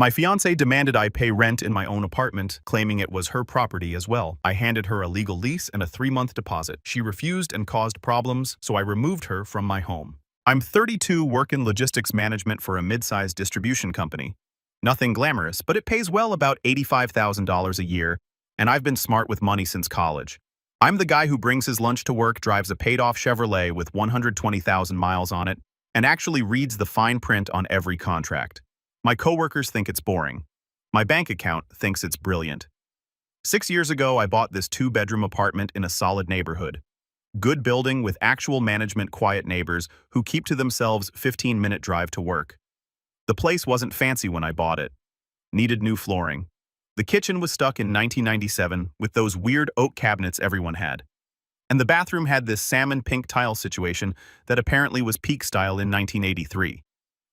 My fiancée demanded I pay rent in my own apartment, claiming it was her property as well. I handed her a legal lease and a 3-month deposit. She refused and caused problems, so I removed her from my home. I'm 32, work in logistics management for a mid-sized distribution company. Nothing glamorous, but it pays well, about $85,000 a year, and I've been smart with money since college. I'm the guy who brings his lunch to work, drives a paid-off Chevrolet with 120,000 miles on it, and actually reads the fine print on every contract. My coworkers think it's boring. My bank account thinks it's brilliant. 6 years ago, I bought this 2-bedroom apartment in a solid neighborhood. Good building with actual management, quiet neighbors who keep to themselves, 15-minute drive to work. The place wasn't fancy when I bought it. Needed new flooring. The kitchen was stuck in 1997 with those weird oak cabinets everyone had. And the bathroom had this salmon pink tile situation that apparently was peak style in 1983.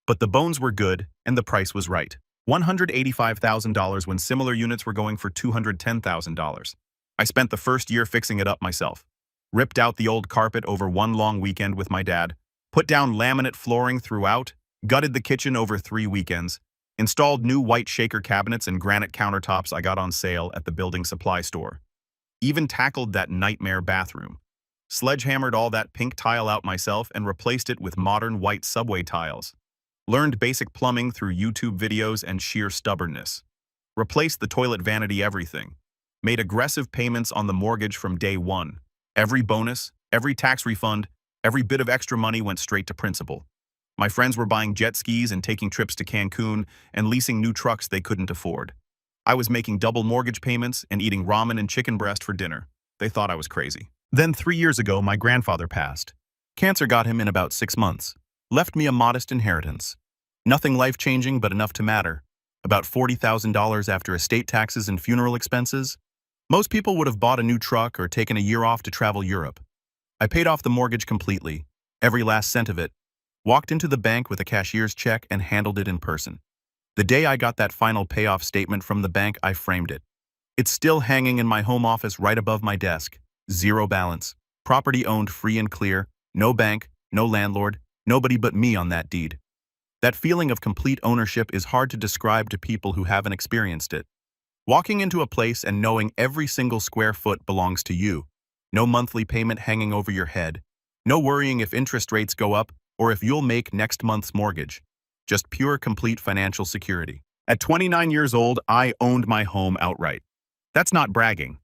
But the bones were good, and the price was right. $185,000 when similar units were going for $210,000. I spent the first year fixing it up myself. Ripped out the old carpet over one long weekend with my dad, put down laminate flooring throughout, gutted the kitchen over 3 weekends, installed new white shaker cabinets and granite countertops I got on sale at the building supply store. Even tackled that nightmare bathroom. Sledgehammered all that pink tile out myself and replaced it with modern white subway tiles. Learned basic plumbing through YouTube videos and sheer stubbornness. Replaced the toilet vanity, everything. Made aggressive payments on the mortgage from day one. Every bonus, every tax refund, every bit of extra money went straight to principal. My friends were buying jet skis and taking trips to Cancun and leasing new trucks they couldn't afford. I was making double mortgage payments and eating ramen and chicken breast for dinner. They thought I was crazy. Then 3 years ago, my grandfather passed. Cancer got him in about 6 months. Left me a modest inheritance. Nothing life-changing, but enough to matter. About $40,000 after estate taxes and funeral expenses. Most people would have bought a new truck or taken a year off to travel Europe. I paid off the mortgage completely, every last cent of it, walked into the bank with a cashier's check and handled it in person. The day I got that final payoff statement from the bank, I framed it. It's still hanging in my home office right above my desk. 0 balance. Property owned free and clear. No bank, no landlord, nobody but me on that deed. That feeling of complete ownership is hard to describe to people who haven't experienced it. Walking into a place and knowing every single square foot belongs to you. No monthly payment hanging over your head. No worrying if interest rates go up or if you'll make next month's mortgage. Just pure, complete financial security. At 29 years old, I owned my home outright. That's not bragging.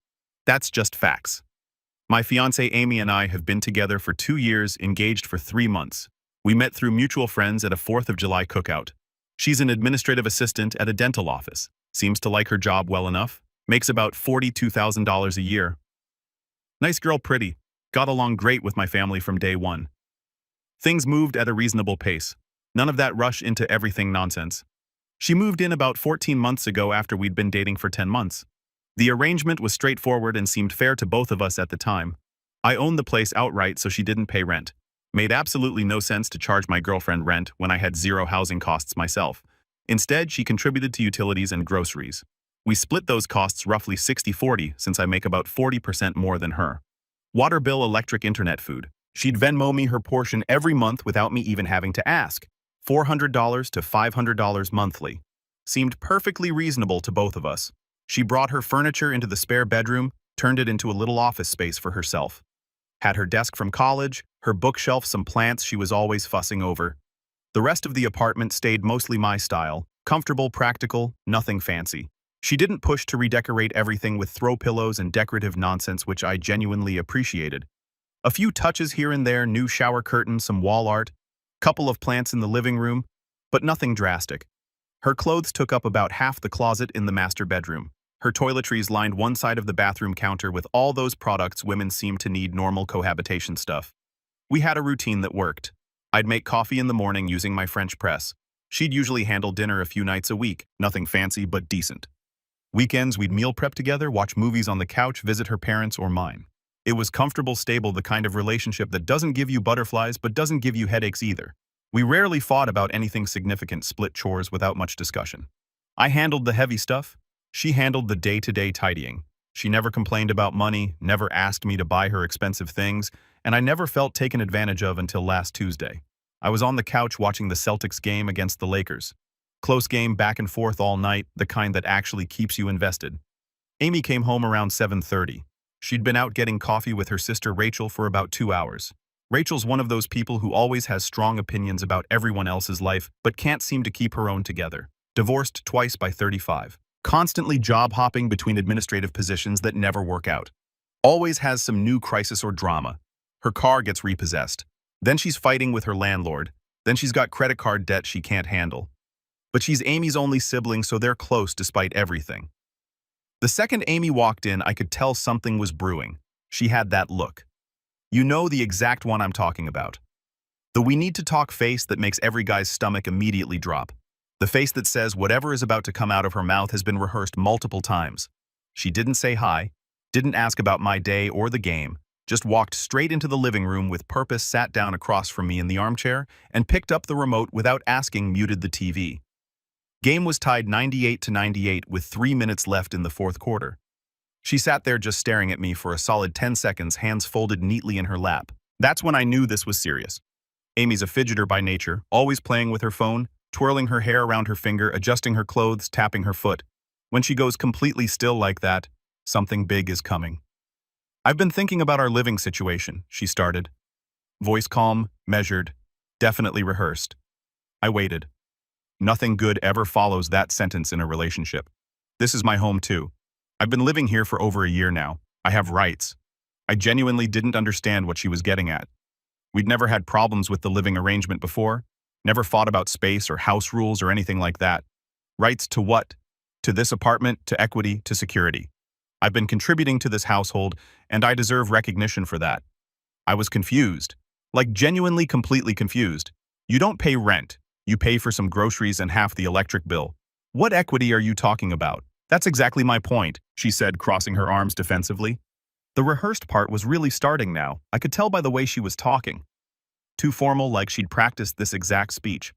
That's just facts. My fiancée Amy and I have been together for 2 years, engaged for 3 months. We met through mutual friends at a 4th of July cookout. She's an administrative assistant at a dental office. Seems to like her job well enough. Makes about $42,000 a year. Nice girl, pretty. Got along great with my family from day one. Things moved at a reasonable pace. None of that rush into everything nonsense. She moved in about 14 months ago after we'd been dating for 10 months. The arrangement was straightforward and seemed fair to both of us at the time. I owned the place outright, so she didn't pay rent. Made absolutely no sense to charge my girlfriend rent when I had 0 housing costs myself. Instead, she contributed to utilities and groceries. We split those costs roughly 60-40 since I make about 40% more than her. Water bill, electric, internet, food. She'd Venmo me her portion every month without me even having to ask. $400 to $500 monthly. Seemed perfectly reasonable to both of us. She brought her furniture into the spare bedroom, turned it into a little office space for herself. Had her desk from college, her bookshelf, some plants she was always fussing over. The rest of the apartment stayed mostly my style, comfortable, practical, nothing fancy. She didn't push to redecorate everything with throw pillows and decorative nonsense, which I genuinely appreciated. A few touches here and there, new shower curtain, some wall art, couple of plants in the living room, but nothing drastic. Her clothes took up about half the closet in the master bedroom. Her toiletries lined one side of the bathroom counter with all those products women seem to need, normal cohabitation stuff. We had a routine that worked. I'd make coffee in the morning using my French press. She'd usually handle dinner a few nights a week, nothing fancy but decent. Weekends we'd meal prep together, watch movies on the couch, visit her parents or mine. It was comfortable, stable, the kind of relationship that doesn't give you butterflies but doesn't give you headaches either. We rarely fought about anything significant, split chores without much discussion. I handled the heavy stuff. She handled the day-to-day tidying. She never complained about money, never asked me to buy her expensive things, and I never felt taken advantage of until last Tuesday. I was on the couch watching the Celtics game against the Lakers. Close game, back and forth all night, the kind that actually keeps you invested. Amy came home around 7:30. She'd been out getting coffee with her sister Rachel for about 2 hours. Rachel's one of those people who always has strong opinions about everyone else's life, but can't seem to keep her own together. Divorced twice by 35. Constantly job hopping between administrative positions that never work out. Always has some new crisis or drama. Her car gets repossessed. Then she's fighting with her landlord. Then she's got credit card debt she can't handle. But she's Amy's only sibling, so they're close despite everything. The second Amy walked in, I could tell something was brewing. She had that look. You know the exact one I'm talking about. The we need to talk face that makes every guy's stomach immediately drop. The face that says whatever is about to come out of her mouth has been rehearsed multiple times. She didn't say hi, didn't ask about my day or the game, just walked straight into the living room with purpose, sat down across from me in the armchair, and picked up the remote without asking, muted the TV. Game was tied 98-98 with 3 minutes left in the fourth quarter. She sat there just staring at me for a solid 10 seconds, hands folded neatly in her lap. That's when I knew this was serious. Amy's a fidgeter by nature, always playing with her phone, twirling her hair around her finger, adjusting her clothes, tapping her foot. When she goes completely still like that, something big is coming. I've been thinking about our living situation, she started. Voice calm, measured, definitely rehearsed. I waited. Nothing good ever follows that sentence in a relationship. This is my home too. I've been living here for over a year now. I have rights. I genuinely didn't understand what she was getting at. We'd never had problems with the living arrangement before, never fought about space or house rules or anything like that. Rights to what? To this apartment, to equity, to security. I've been contributing to this household, and I deserve recognition for that. I was confused. Like genuinely completely confused. You don't pay rent. You pay for some groceries and half the electric bill. What equity are you talking about? That's exactly my point, she said, crossing her arms defensively. The rehearsed part was really starting now. I could tell by the way she was talking. Too formal, like she'd practiced this exact speech.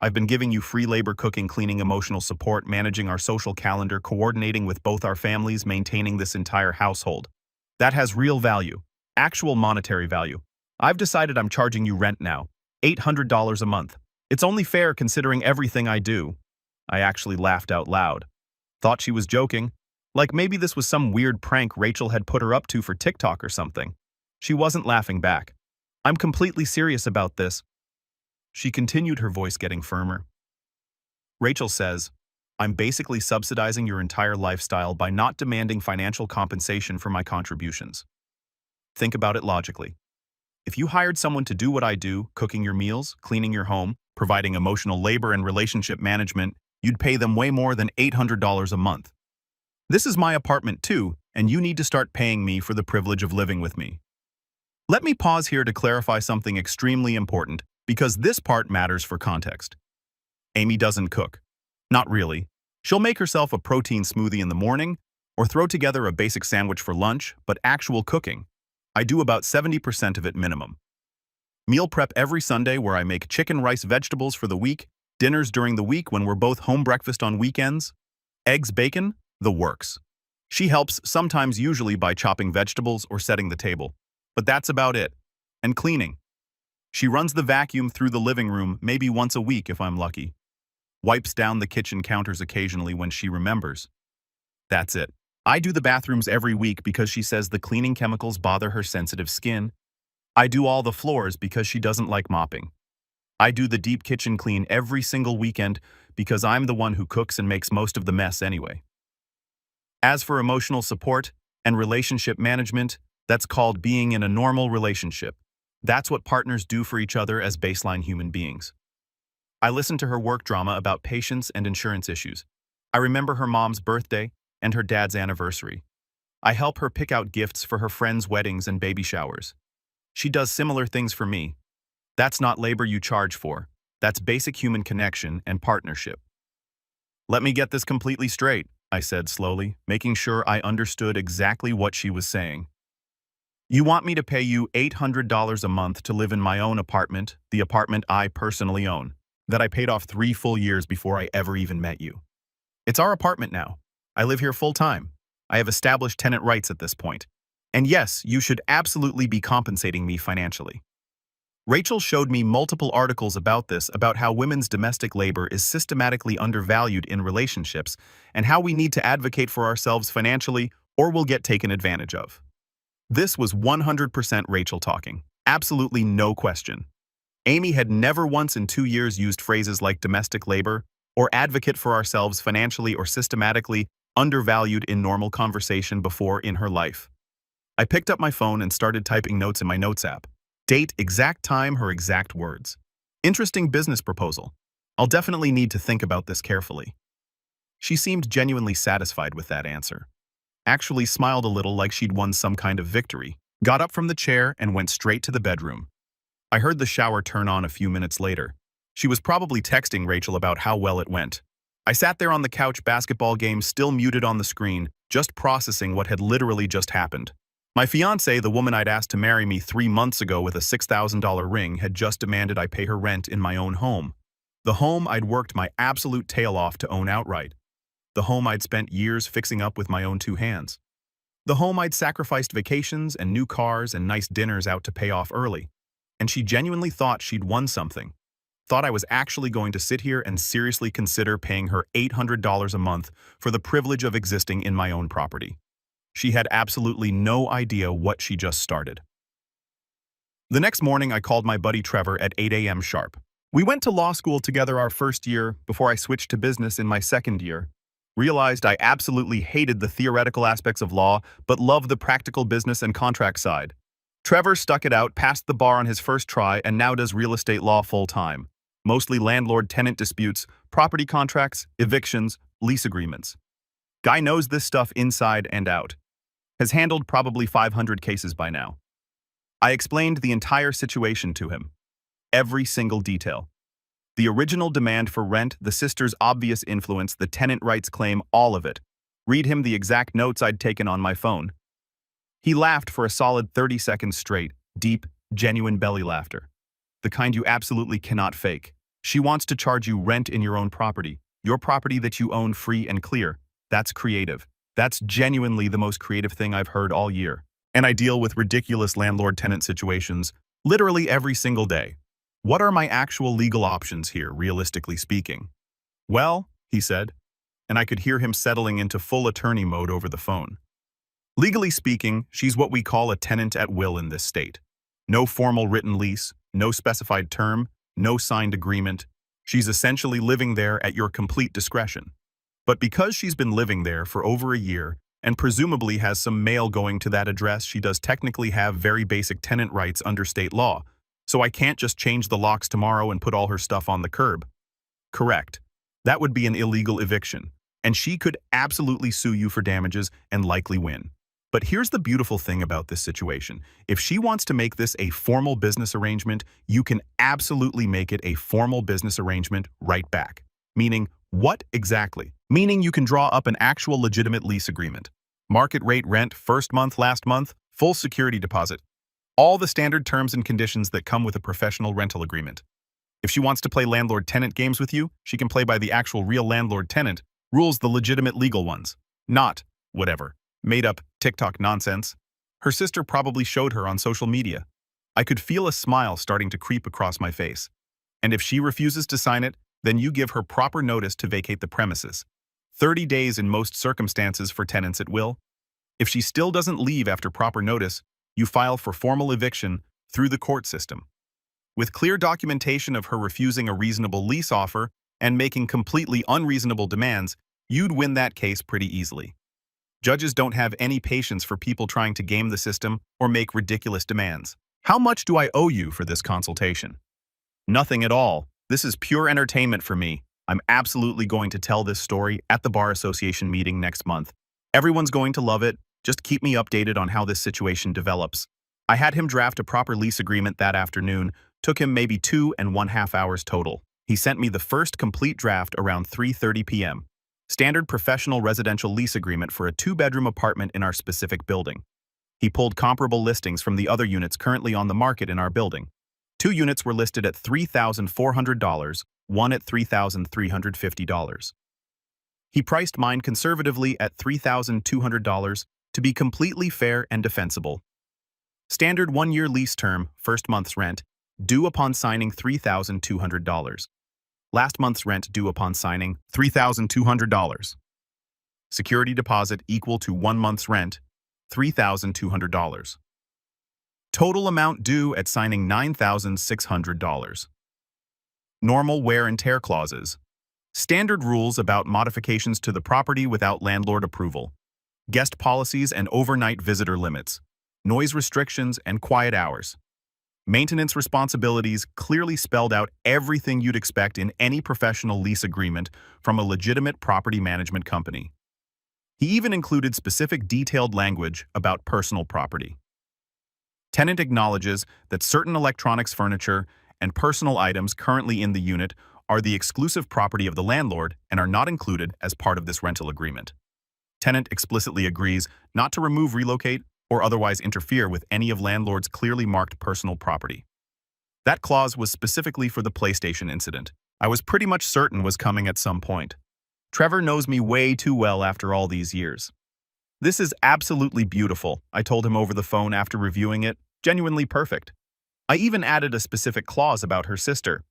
I've been giving you free labor, cooking, cleaning, emotional support, managing our social calendar, coordinating with both our families, maintaining this entire household. That has real value, actual monetary value. I've decided I'm charging you rent now, $800 a month. It's only fair considering everything I do. I actually laughed out loud. Thought she was joking, like maybe this was some weird prank Rachel had put her up to for TikTok or something. She wasn't laughing back. I'm completely serious about this. She continued, her voice getting firmer. Rachel says, I'm basically subsidizing your entire lifestyle by not demanding financial compensation for my contributions. Think about it logically. If you hired someone to do what I do, cooking your meals, cleaning your home, providing emotional labor and relationship management, you'd pay them way more than $800 a month. This is my apartment too, and you need to start paying me for the privilege of living with me. Let me pause here to clarify something extremely important, because this part matters for context. Amy doesn't cook. Not really. She'll make herself a protein smoothie in the morning, or throw together a basic sandwich for lunch, but actual cooking, I do about 70% of it minimum. Meal prep every Sunday, where I make chicken, rice, vegetables for the week, dinners during the week when we're both home, breakfast on weekends, eggs, bacon, the works. She helps, sometimes usually by chopping vegetables or setting the table. But that's about it. And cleaning. She runs the vacuum through the living room maybe once a week if I'm lucky. Wipes down the kitchen counters occasionally when she remembers. That's it. I do the bathrooms every week because she says the cleaning chemicals bother her sensitive skin. I do all the floors because she doesn't like mopping. I do the deep kitchen clean every single weekend because I'm the one who cooks and makes most of the mess anyway. As for emotional support and relationship management, that's called being in a normal relationship. That's what partners do for each other as baseline human beings. I listen to her work drama about patients and insurance issues. I remember her mom's birthday and her dad's anniversary. I help her pick out gifts for her friends' weddings and baby showers. She does similar things for me. That's not labor you charge for. That's basic human connection and partnership. Let me get this completely straight, I said slowly, making sure I understood exactly what she was saying. You want me to pay you $800 a month to live in my own apartment, the apartment I personally own, that I paid off 3 full years before I ever even met you. It's our apartment now. I live here full-time. I have established tenant rights at this point. And yes, you should absolutely be compensating me financially. Rachel showed me multiple articles about this, about how women's domestic labor is systematically undervalued in relationships and how we need to advocate for ourselves financially or we'll get taken advantage of. This was 100% Rachel talking. Absolutely no question. Amy had never once in 2 years used phrases like domestic labor or advocate for ourselves financially or systematically undervalued in normal conversation before in her life. I picked up my phone and started typing notes in my notes app. Date, exact time, her exact words. Interesting business proposal. I'll definitely need to think about this carefully. She seemed genuinely satisfied with that answer. Actually smiled a little like she'd won some kind of victory. Got up from the chair and went straight to the bedroom. I heard the shower turn on a few minutes later. She was probably texting Rachel about how well it went. I sat there on the couch, basketball game still muted on the screen, just processing what had literally just happened. My fiancée, the woman I'd asked to marry me 3 months ago with a $6,000 ring, had just demanded I pay her rent in my own home. The home I'd worked my absolute tail off to own outright. The home I'd spent years fixing up with my own 2 hands. The home I'd sacrificed vacations and new cars and nice dinners out to pay off early. And she genuinely thought she'd won something. Thought I was actually going to sit here and seriously consider paying her $800 a month for the privilege of existing in my own property. She had absolutely no idea what she just started. The next morning, I called my buddy Trevor at 8 a.m. sharp. We went to law school together our first year before I switched to business in my second year. Realized I absolutely hated the theoretical aspects of law, but loved the practical business and contract side. Trevor stuck it out, passed the bar on his first try, and now does real estate law full-time. Mostly landlord-tenant disputes, property contracts, evictions, lease agreements. Guy knows this stuff inside and out. Has handled probably 500 cases by now. I explained the entire situation to him. Every single detail. The original demand for rent, the sister's obvious influence, the tenant rights claim, all of it. Read him the exact notes I'd taken on my phone. He laughed for a solid 30 seconds straight, deep, genuine belly laughter. The kind you absolutely cannot fake. She wants to charge you rent in your own property, your property that you own free and clear. That's creative. That's genuinely the most creative thing I've heard all year. And I deal with ridiculous landlord-tenant situations literally every single day. What are my actual legal options here, realistically speaking? Well, he said, and I could hear him settling into full attorney mode over the phone. Legally speaking, she's what we call a tenant at will in this state. No formal written lease, no specified term, no signed agreement. She's essentially living there at your complete discretion. But because she's been living there for over a year and presumably has some mail going to that address, she does technically have very basic tenant rights under state law. So I can't just change the locks tomorrow and put all her stuff on the curb. Correct. That would be an illegal eviction, and she could absolutely sue you for damages and likely win. But here's the beautiful thing about this situation. If she wants to make this a formal business arrangement, you can absolutely make it a formal business arrangement right back. Meaning, what exactly? Meaning you can draw up an actual legitimate lease agreement. Market rate rent, first month, last month, full security deposit. All the standard terms and conditions that come with a professional rental agreement. If she wants to play landlord-tenant games with you, she can play by the actual real landlord-tenant rules, the legitimate legal ones. Not, whatever, made-up TikTok nonsense. Her sister probably showed her on social media. I could feel a smile starting to creep across my face. And if she refuses to sign it, then you give her proper notice to vacate the premises. 30 days in most circumstances for tenants at will. If she still doesn't leave after proper notice, you file for formal eviction through the court system. With clear documentation of her refusing a reasonable lease offer and making completely unreasonable demands, you'd win that case pretty easily. Judges don't have any patience for people trying to game the system or make ridiculous demands. How much do I owe you for this consultation? Nothing at all. This is pure entertainment for me. I'm absolutely going to tell this story at the Bar Association meeting next month. Everyone's going to love it. Just keep me updated on how this situation develops. I had him draft a proper lease agreement that afternoon. Took him maybe 2.5 hours total. He sent me the first complete draft around 3:30 p.m. Standard professional residential lease agreement for a 2-bedroom apartment in our specific building. He pulled comparable listings from the other units currently on the market in our building. 2 units were listed at $3,400, one at $3,350. He priced mine conservatively at $3,200 to be completely fair and defensible. Standard 1-year lease term, first month's rent, Due upon signing $3,200. Last month's rent due upon signing $3,200. Security deposit equal to 1 month's rent, $3,200. Total amount due at signing $9,600. Normal wear and tear clauses. Standard rules about modifications to the property without landlord approval. Guest policies and overnight visitor limits. Noise restrictions and quiet hours. Maintenance responsibilities clearly spelled out everything you'd expect in any professional lease agreement from a legitimate property management company. He even included specific detailed language about personal property. Tenant acknowledges that certain electronics furniture and personal items currently in the unit are the exclusive property of the landlord and are not included as part of this rental agreement. Tenant explicitly agrees not to remove, relocate, or otherwise interfere with any of landlord's clearly marked personal property. That clause was specifically for the PlayStation incident. I was pretty much certain was coming at some point. Trevor knows me way too well after all these years. This is absolutely beautiful, I told him over the phone after reviewing it. Genuinely perfect. I even added a specific clause about her sister.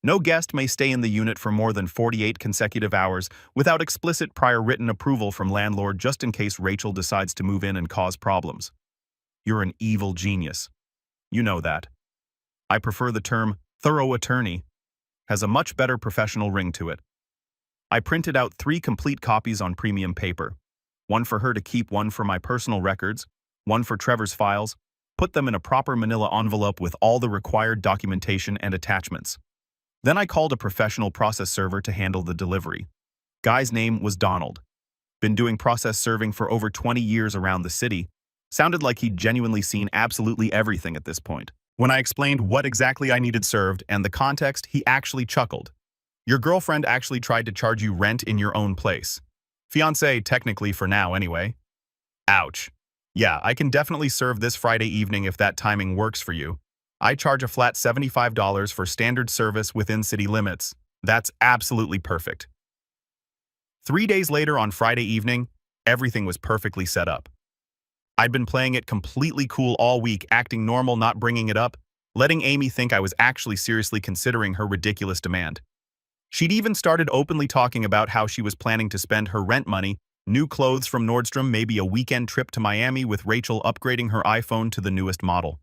No guest may stay in the unit for more than 48 consecutive hours without explicit prior written approval from landlord, just in case Rachel decides to move in and cause problems. You're an evil genius. You know that. I prefer the term thorough attorney. Has a much better professional ring to it. I printed out 3 complete copies on premium paper. One for her to keep, one for my personal records, one for Trevor's files, put them in a proper manila envelope with all the required documentation and attachments. Then I called a professional process server to handle the delivery. Guy's name was Donald. Been doing process serving for over 20 years around the city. Sounded like he'd genuinely seen absolutely everything at this point. When I explained what exactly I needed served and the context, he actually chuckled. Your girlfriend actually tried to charge you rent in your own place. Fiancée, technically for now anyway. Ouch. Yeah, I can definitely serve this Friday evening if that timing works for you. I charge a flat $75 for standard service within city limits. That's absolutely perfect. 3 days later on Friday evening, everything was perfectly set up. I'd been playing it completely cool all week, acting normal, not bringing it up, letting Amy think I was actually seriously considering her ridiculous demand. She'd even started openly talking about how she was planning to spend her rent money, new clothes from Nordstrom, maybe a weekend trip to Miami with Rachel, upgrading her iPhone to the newest model.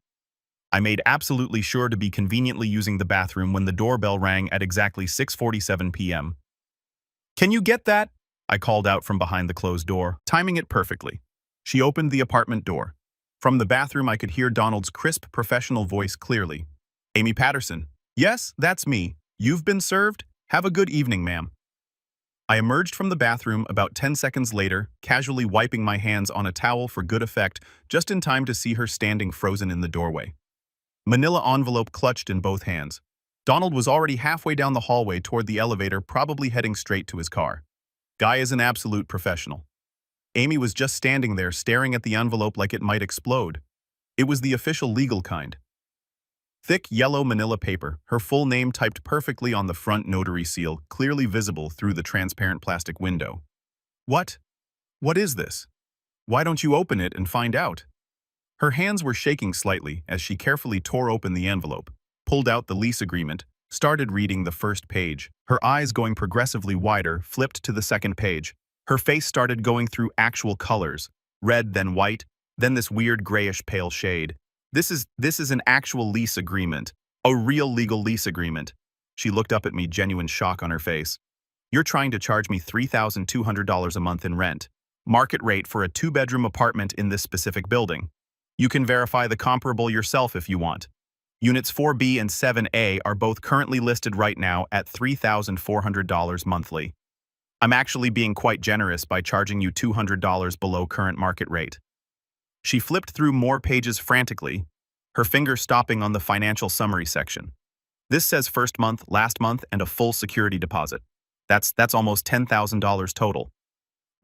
I made absolutely sure to be conveniently using the bathroom when the doorbell rang at exactly 6:47 p.m. Can you get that? I called out from behind the closed door, timing it perfectly. She opened the apartment door. From the bathroom, I could hear Donald's crisp, professional voice clearly. Amy Patterson. Yes, that's me. You've been served? Have a good evening, ma'am. I emerged from the bathroom about 10 seconds later, casually wiping my hands on a towel for good effect, just in time to see her standing frozen in the doorway. Manila envelope clutched in both hands. Donald was already halfway down the hallway toward the elevator, probably heading straight to his car. Guy is an absolute professional. Amy was just standing there staring at the envelope like it might explode. It was the official legal kind. Thick yellow manila paper, her full name typed perfectly on the front notary seal, clearly visible through the transparent plastic window. What? What is this? Why don't you open it and find out? Her hands were shaking slightly as she carefully tore open the envelope, pulled out the lease agreement, started reading the first page. Her eyes, going progressively wider, flipped to the second page. Her face started going through actual colors, red, then white, then this weird grayish pale shade. This is an actual lease agreement, a real legal lease agreement. She looked up at me, genuine shock on her face. You're trying to charge me $3,200 a month in rent, market rate for a 2-bedroom apartment in this specific building. You can verify the comparable yourself if you want. Units 4B and 7A are both currently listed right now at $3,400 monthly. I'm actually being quite generous by charging you $200 below current market rate. She flipped through more pages frantically, her finger stopping on the financial summary section. This says first month, last month, and a full security deposit. That's almost $10,000 total.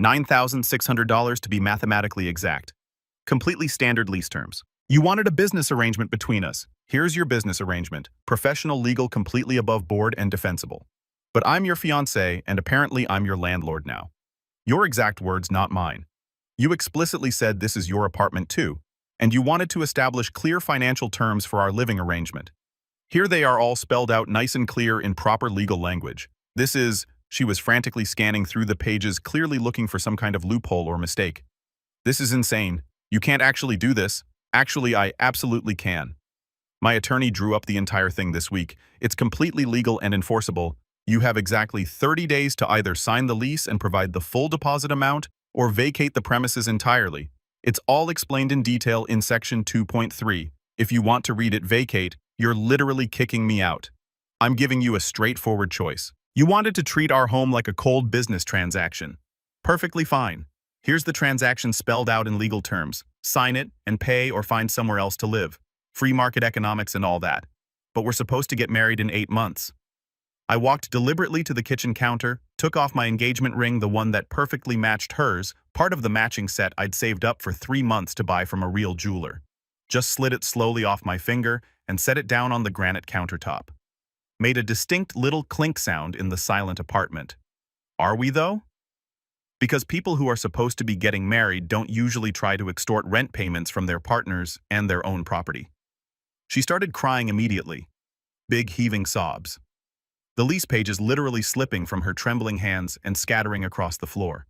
$9,600 to be mathematically exact. Completely standard lease terms. You wanted a business arrangement between us. Here's your business arrangement. Professional, legal, completely above board and defensible. But I'm your fiancé, and apparently I'm your landlord now. Your exact words, not mine. You explicitly said this is your apartment too, and you wanted to establish clear financial terms for our living arrangement. Here they are all spelled out nice and clear in proper legal language. This is, she was frantically scanning through the pages, clearly looking for some kind of loophole or mistake. This is insane. You can't actually do this. Actually, I absolutely can. My attorney drew up the entire thing this week. It's completely legal and enforceable. You have exactly 30 days to either sign the lease and provide the full deposit amount or vacate the premises entirely. It's all explained in detail in Section 2.3. If you want to read it vacate, you're literally kicking me out. I'm giving you a straightforward choice. You wanted to treat our home like a cold business transaction. Perfectly fine. Here's the transaction spelled out in legal terms. Sign it and pay or find somewhere else to live. Free market economics and all that. But we're supposed to get married in 8 months. I walked deliberately to the kitchen counter, took off my engagement ring, the one that perfectly matched hers, part of the matching set I'd saved up for 3 months to buy from a real jeweler. Just slid it slowly off my finger and set it down on the granite countertop. Made a distinct little clink sound in the silent apartment. Are we, though? Because people who are supposed to be getting married don't usually try to extort rent payments from their partners and their own property. She started crying immediately. Big heaving sobs. The lease pages literally slipping from her trembling hands and scattering across the floor.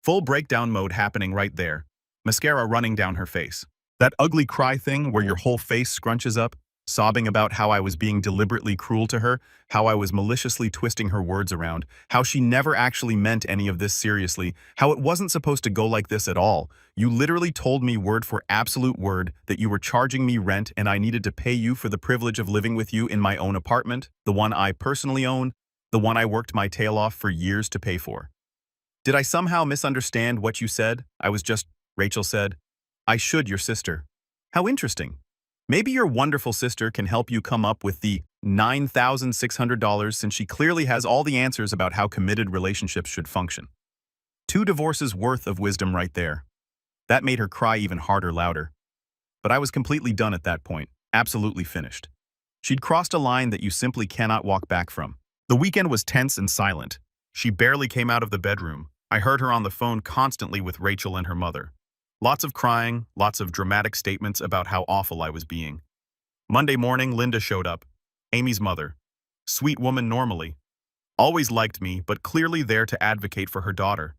Full breakdown mode happening right there, mascara running down her face. That ugly cry thing where your whole face scrunches up, sobbing about how I was being deliberately cruel to her, how I was maliciously twisting her words around, how she never actually meant any of this seriously, how it wasn't supposed to go like this at all. You literally told me word for absolute word that you were charging me rent and I needed to pay you for the privilege of living with you in my own apartment, the one I personally own, the one I worked my tail off for years to pay for. Did I somehow misunderstand what you said? Rachel said, I should your sister. How interesting. Maybe your wonderful sister can help you come up with the $9,600 since she clearly has all the answers about how committed relationships should function. 2 divorces worth of wisdom right there. That made her cry even harder, louder. But I was completely done at that point, absolutely finished. She'd crossed a line that you simply cannot walk back from. The weekend was tense and silent. She barely came out of the bedroom. I heard her on the phone constantly with Rachel and her mother. Lots of crying, lots of dramatic statements about how awful I was being. Monday morning, Linda showed up. Amy's mother. Sweet woman normally. Always liked me, but clearly there to advocate for her daughter.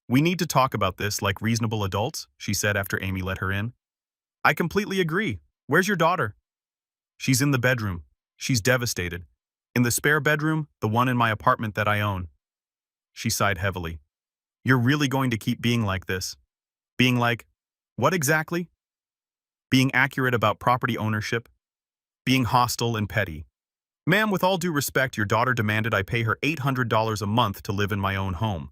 We need to talk about this like reasonable adults, she said after Amy let her in. I completely agree. Where's your daughter? She's in the bedroom. She's devastated. In the spare bedroom, the one in my apartment that I own. She sighed heavily. You're really going to keep being like this? Being like, what exactly? Being accurate about property ownership? Being hostile and petty? Ma'am, with all due respect, your daughter demanded I pay her $800 a month to live in my own home.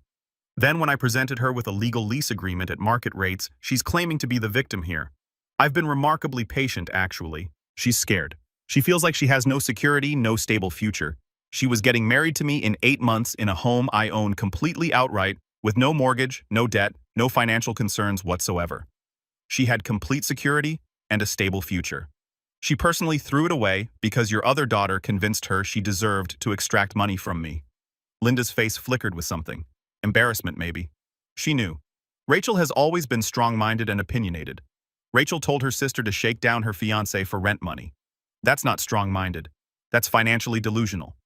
Then when I presented her with a legal lease agreement at market rates, she's claiming to be the victim here. I've been remarkably patient, actually. She's scared. She feels like she has no security, no stable future. She was getting married to me in 8 months in a home I own completely outright, with no mortgage, no debt, no financial concerns whatsoever. She had complete security and a stable future. She personally threw it away because your other daughter convinced her she deserved to extract money from me. Linda's face flickered with something. Embarrassment, maybe. She knew. Rachel has always been strong-minded and opinionated. Rachel told her sister to shake down her fiancé for rent money. That's not strong-minded. That's financially delusional.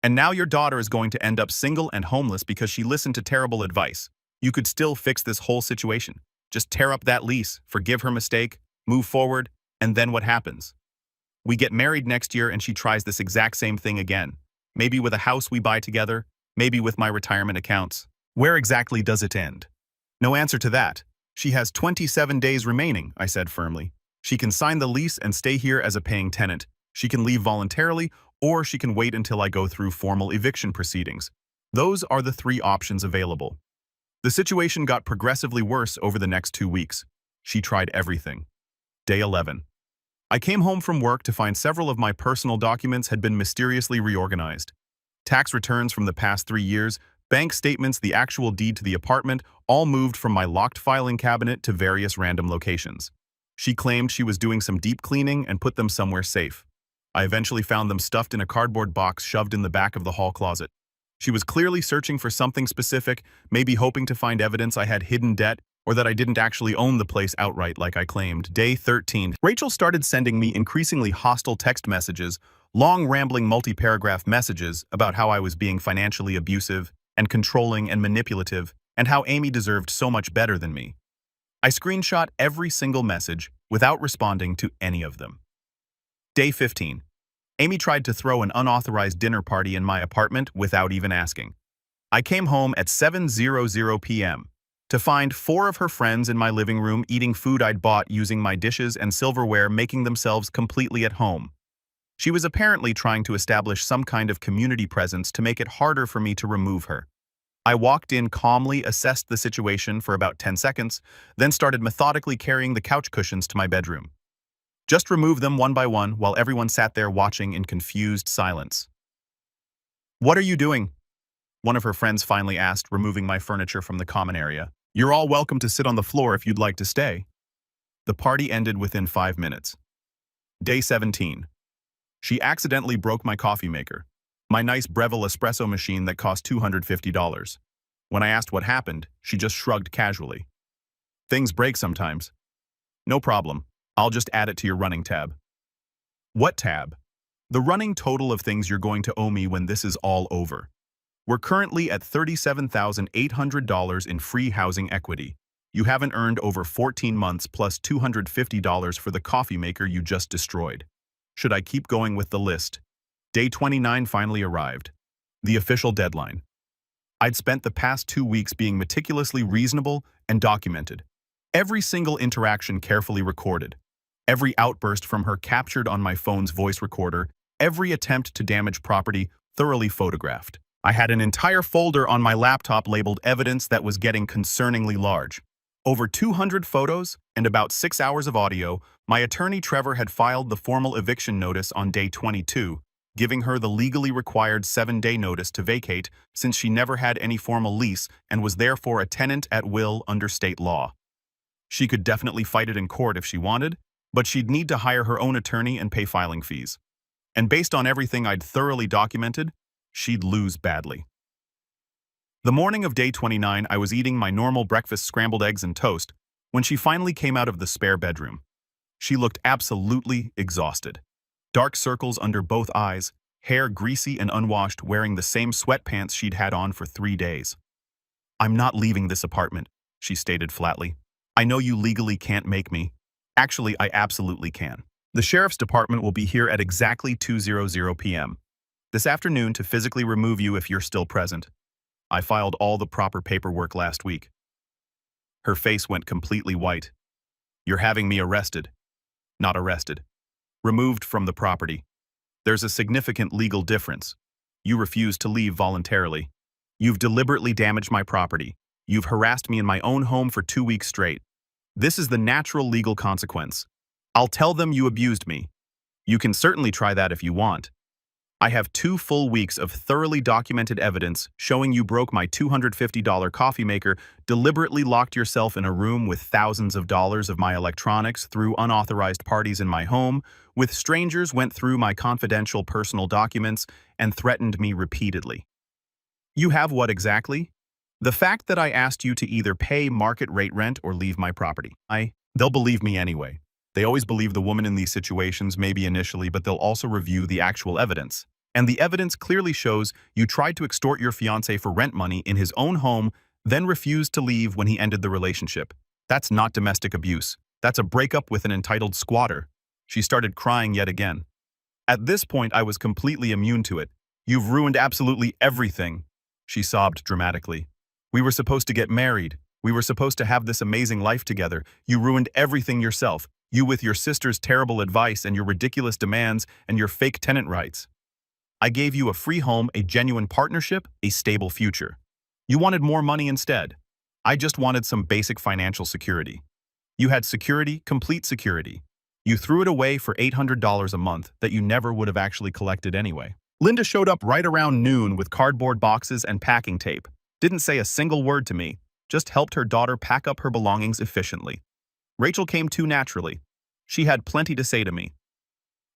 And now your daughter is going to end up single and homeless because she listened to terrible advice. You could still fix this whole situation. Just tear up that lease, forgive her mistake, move forward, and then what happens? We get married next year and she tries this exact same thing again. Maybe with a house we buy together, maybe with my retirement accounts. Where exactly does it end? No answer to that. She has 27 days remaining, I said firmly. She can sign the lease and stay here as a paying tenant. She can leave voluntarily, or she can wait until I go through formal eviction proceedings. Those are the 3 options available. The situation got progressively worse over the next 2 weeks. She tried everything. Day 11. I came home from work to find several of my personal documents had been mysteriously reorganized. Tax returns from the past 3 years, bank statements, the actual deed to the apartment, all moved from my locked filing cabinet to various random locations. She claimed she was doing some deep cleaning and put them somewhere safe. I eventually found them stuffed in a cardboard box shoved in the back of the hall closet. She was clearly searching for something specific, maybe hoping to find evidence I had hidden debt, or that I didn't actually own the place outright like I claimed. Day 13. Rachel started sending me increasingly hostile text messages, long rambling multi-paragraph messages about how I was being financially abusive and controlling and manipulative, and how Amy deserved so much better than me. I screenshot every single message without responding to any of them. Day 15. Amy tried to throw an unauthorized dinner party in my apartment without even asking. I came home at 7:00 p.m. to find 4 of her friends in my living room eating food I'd bought using my dishes and silverware, making themselves completely at home. She was apparently trying to establish some kind of community presence to make it harder for me to remove her. I walked in calmly, assessed the situation for about 10 seconds, then started methodically carrying the couch cushions to my bedroom. Just removed them one by one while everyone sat there watching in confused silence. "What are you doing?" one of her friends finally asked, removing my furniture from the common area. "You're all welcome to sit on the floor if you'd like to stay." The party ended within 5 minutes. Day 17. She accidentally broke my coffee maker, my nice Breville espresso machine that cost $250. When I asked what happened, she just shrugged casually. "Things break sometimes." "No problem. I'll just add it to your running tab." "What tab?" "The running total of things you're going to owe me when this is all over. We're currently at $37,800 in free housing equity. You haven't earned over 14 months plus $250 for the coffee maker you just destroyed. Should I keep going with the list?" Day 29 finally arrived. The official deadline. I'd spent the past 2 weeks being meticulously reasonable and documented. Every single interaction carefully recorded. Every outburst from her captured on my phone's voice recorder. Every attempt to damage property thoroughly photographed. I had an entire folder on my laptop labeled evidence that was getting concerningly large. Over 200 photos and about 6 hours of audio. My attorney Trevor had filed the formal eviction notice on day 22, giving her the legally required 7-day notice to vacate since she never had any formal lease and was therefore a tenant at will under state law. She could definitely fight it in court if she wanted, but she'd need to hire her own attorney and pay filing fees. And based on everything I'd thoroughly documented, she'd lose badly. The morning of day 29, I was eating my normal breakfast, scrambled eggs and toast, when she finally came out of the spare bedroom. She looked absolutely exhausted. Dark circles under both eyes, hair greasy and unwashed, wearing the same sweatpants she'd had on for 3 days. "I'm not leaving this apartment," she stated flatly. "I know you legally can't make me. Actually, I absolutely can. The sheriff's department will be here at exactly 2:00 p.m. this afternoon to physically remove you if you're still present. I filed all the proper paperwork last week." Her face went completely white. "You're having me arrested." "Not arrested. Removed from the property. There's a significant legal difference. You refused to leave voluntarily. You've deliberately damaged my property. You've harassed me in my own home for 2 weeks straight. This is the natural legal consequence. I'll tell them you abused me. You can certainly try that if you want. I have 2 full weeks of thoroughly documented evidence showing you broke my $250 coffee maker, deliberately locked yourself in a room with thousands of dollars of my electronics, through unauthorized parties in my home, with strangers, went through my confidential personal documents, and threatened me repeatedly. You have what exactly? The fact that I asked you to either pay market rate rent or leave my property. They'll believe me anyway. They always believe the woman in these situations, maybe initially, but they'll also review the actual evidence. And the evidence clearly shows you tried to extort your fiancé for rent money in his own home, then refused to leave when he ended the relationship. That's not domestic abuse. That's a breakup with an entitled squatter. She started crying yet again. At this point, I was completely immune to it. You've ruined absolutely everything, she sobbed dramatically. We were supposed to get married. We were supposed to have this amazing life together. You ruined everything yourself. You with your sister's terrible advice and your ridiculous demands and your fake tenant rights. I gave you a free home, a genuine partnership, a stable future. You wanted more money instead. I just wanted some basic financial security. You had security, complete security. You threw it away for $800 a month that you never would have actually collected anyway. Linda showed up right around noon with cardboard boxes and packing tape. Didn't say a single word to me, just helped her daughter pack up her belongings efficiently. Rachel came too naturally. She had plenty to say to me.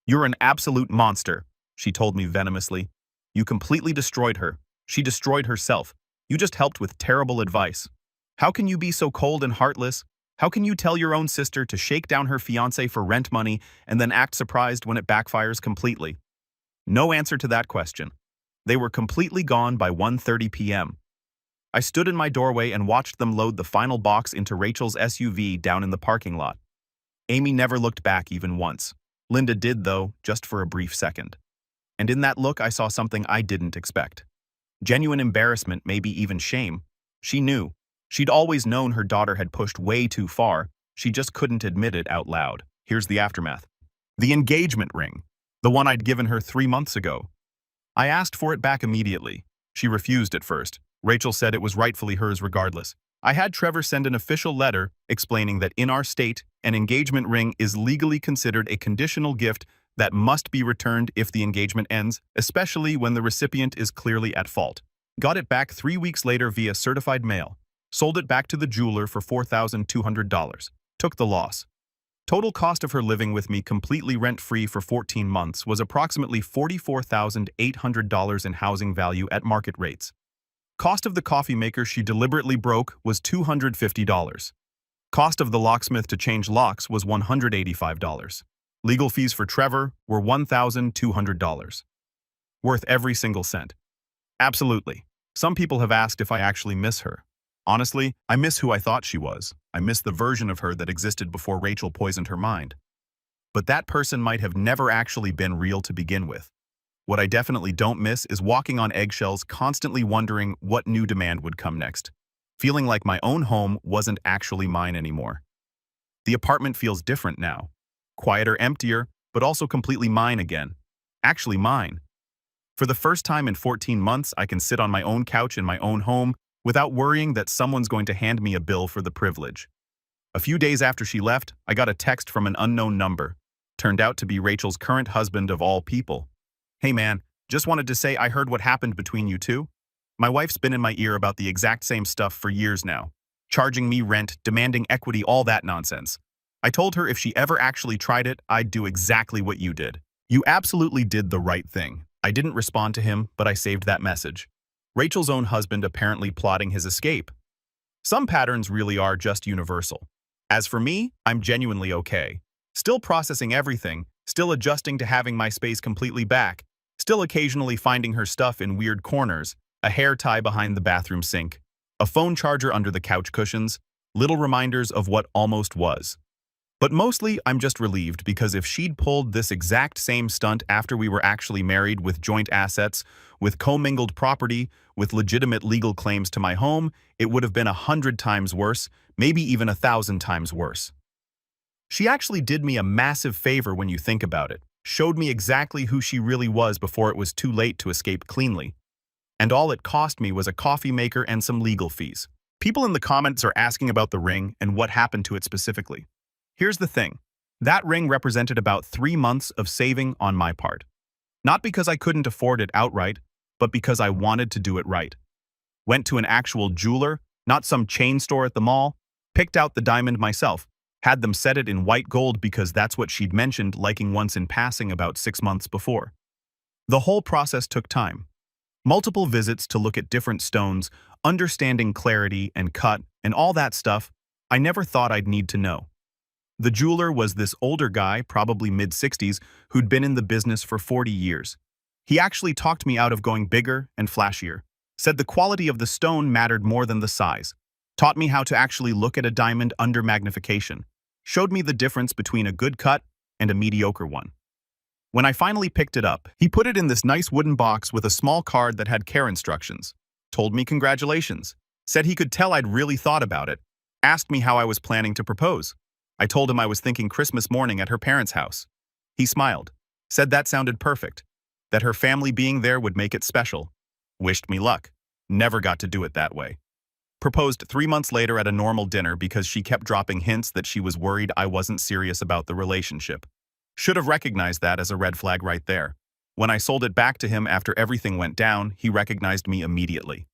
You're an absolute monster, she told me venomously. You completely destroyed her. She destroyed herself. You just helped with terrible advice. How can you be so cold and heartless? How can you tell your own sister to shake down her fiancé for rent money and then act surprised when it backfires completely? No answer to that question. They were completely gone by 1:30 p.m. I stood in my doorway and watched them load the final box into Rachel's SUV down in the parking lot. Amy never looked back even once. Linda did, though, just for a brief second. And in that look, I saw something I didn't expect. Genuine embarrassment, maybe even shame. She knew. She'd always known her daughter had pushed way too far. She just couldn't admit it out loud. Here's the aftermath. The engagement ring. The one I'd given her 3 months ago. I asked for it back immediately. She refused at first. Rachel said it was rightfully hers regardless. I had Trevor send an official letter explaining that in our state, an engagement ring is legally considered a conditional gift that must be returned if the engagement ends, especially when the recipient is clearly at fault. Got it back 3 weeks later via certified mail. Sold it back to the jeweler for $4,200. Took the loss. Total cost of her living with me completely rent-free for 14 months was approximately $44,800 in housing value at market rates. Cost of the coffee maker she deliberately broke was $250. Cost of the locksmith to change locks was $185. Legal fees for Trevor were $1,200. Worth every single cent. Absolutely. Some people have asked if I actually miss her. Honestly, I miss who I thought she was. I miss the version of her that existed before Rachel poisoned her mind. But that person might have never actually been real to begin with. What I definitely don't miss is walking on eggshells, constantly wondering what new demand would come next. Feeling like my own home wasn't actually mine anymore. The apartment feels different now. Quieter, emptier, but also completely mine again. Actually mine. For the first time in 14 months, I can sit on my own couch in my own home without worrying that someone's going to hand me a bill for the privilege. A few days after she left, I got a text from an unknown number. Turned out to be Rachel's current husband of all people. Hey man, just wanted to say I heard what happened between you two. My wife's been in my ear about the exact same stuff for years now. Charging me rent, demanding equity, all that nonsense. I told her if she ever actually tried it, I'd do exactly what you did. You absolutely did the right thing. I didn't respond to him, but I saved that message. Rachel's own husband apparently plotting his escape. Some patterns really are just universal. As for me, I'm genuinely okay. Still processing everything, still adjusting to having my space completely back, still occasionally finding her stuff in weird corners, a hair tie behind the bathroom sink, a phone charger under the couch cushions, little reminders of what almost was. But mostly, I'm just relieved because if she'd pulled this exact same stunt after we were actually married with joint assets, with commingled property, with legitimate legal claims to my home, it would have been 100 times worse, maybe even 1,000 times worse. She actually did me a massive favor when you think about it, showed me exactly who she really was before it was too late to escape cleanly. And all it cost me was a coffee maker and some legal fees. People in the comments are asking about the ring and what happened to it specifically. Here's the thing. That ring represented about 3 months of saving on my part. Not because I couldn't afford it outright, but because I wanted to do it right. Went to an actual jeweler, not some chain store at the mall, picked out the diamond myself, had them set it in white gold because that's what she'd mentioned liking once in passing about 6 months before. The whole process took time. Multiple visits to look at different stones, understanding clarity and cut, and all that stuff I never thought I'd need to know. The jeweler was this older guy, probably mid-60s, who'd been in the business for 40 years. He actually talked me out of going bigger and flashier, said the quality of the stone mattered more than the size, taught me how to actually look at a diamond under magnification, showed me the difference between a good cut and a mediocre one. When I finally picked it up, he put it in this nice wooden box with a small card that had care instructions, told me congratulations, said he could tell I'd really thought about it, asked me how I was planning to propose. I told him I was thinking Christmas morning at her parents' house. He smiled, said that sounded perfect, that her family being there would make it special. Wished me luck. Never got to do it that way. Proposed 3 months later at a normal dinner because she kept dropping hints that she was worried I wasn't serious about the relationship. Should have recognized that as a red flag right there. When I sold it back to him after everything went down, he recognized me immediately.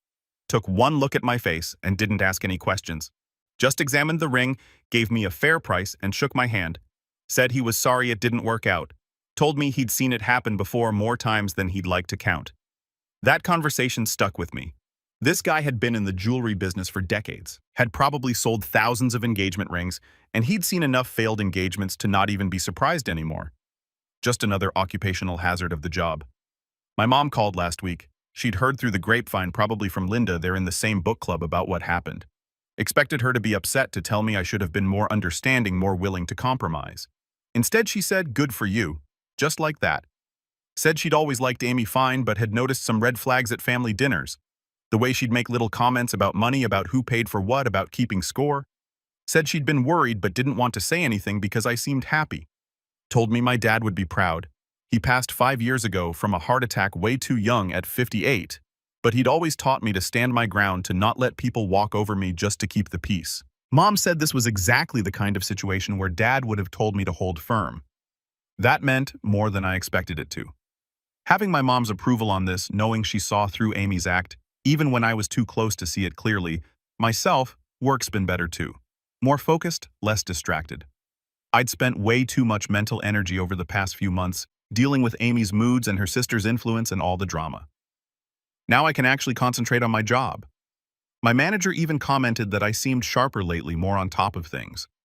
Took one look at my face and didn't ask any questions. Just examined the ring, gave me a fair price and shook my hand. Said he was sorry it didn't work out. Told me he'd seen it happen before more times than he'd like to count. That conversation stuck with me. This guy had been in the jewelry business for decades, had probably sold thousands of engagement rings, and he'd seen enough failed engagements to not even be surprised anymore. Just another occupational hazard of the job. My mom called last week. She'd heard through the grapevine, probably from Linda, they're in the same book club, about what happened. Expected her to be upset, to tell me I should have been more understanding, more willing to compromise. Instead, she said, "Good for you." Just like that. Said she'd always liked Amy fine, but had noticed some red flags at family dinners. The way she'd make little comments about money, about who paid for what, about keeping score. Said she'd been worried but didn't want to say anything because I seemed happy. Told me my dad would be proud. He passed 5 years ago from a heart attack way too young at 58, but he'd always taught me to stand my ground, to not let people walk over me just to keep the peace. Mom said this was exactly the kind of situation where Dad would have told me to hold firm. That meant more than I expected it to. Having my mom's approval on this, knowing she saw through Amy's act, even when I was too close to see it clearly, myself, work's been better too. More focused, less distracted. I'd spent way too much mental energy over the past few months dealing with Amy's moods and her sister's influence and all the drama. Now I can actually concentrate on my job. My manager even commented that I seemed sharper lately, more on top of things.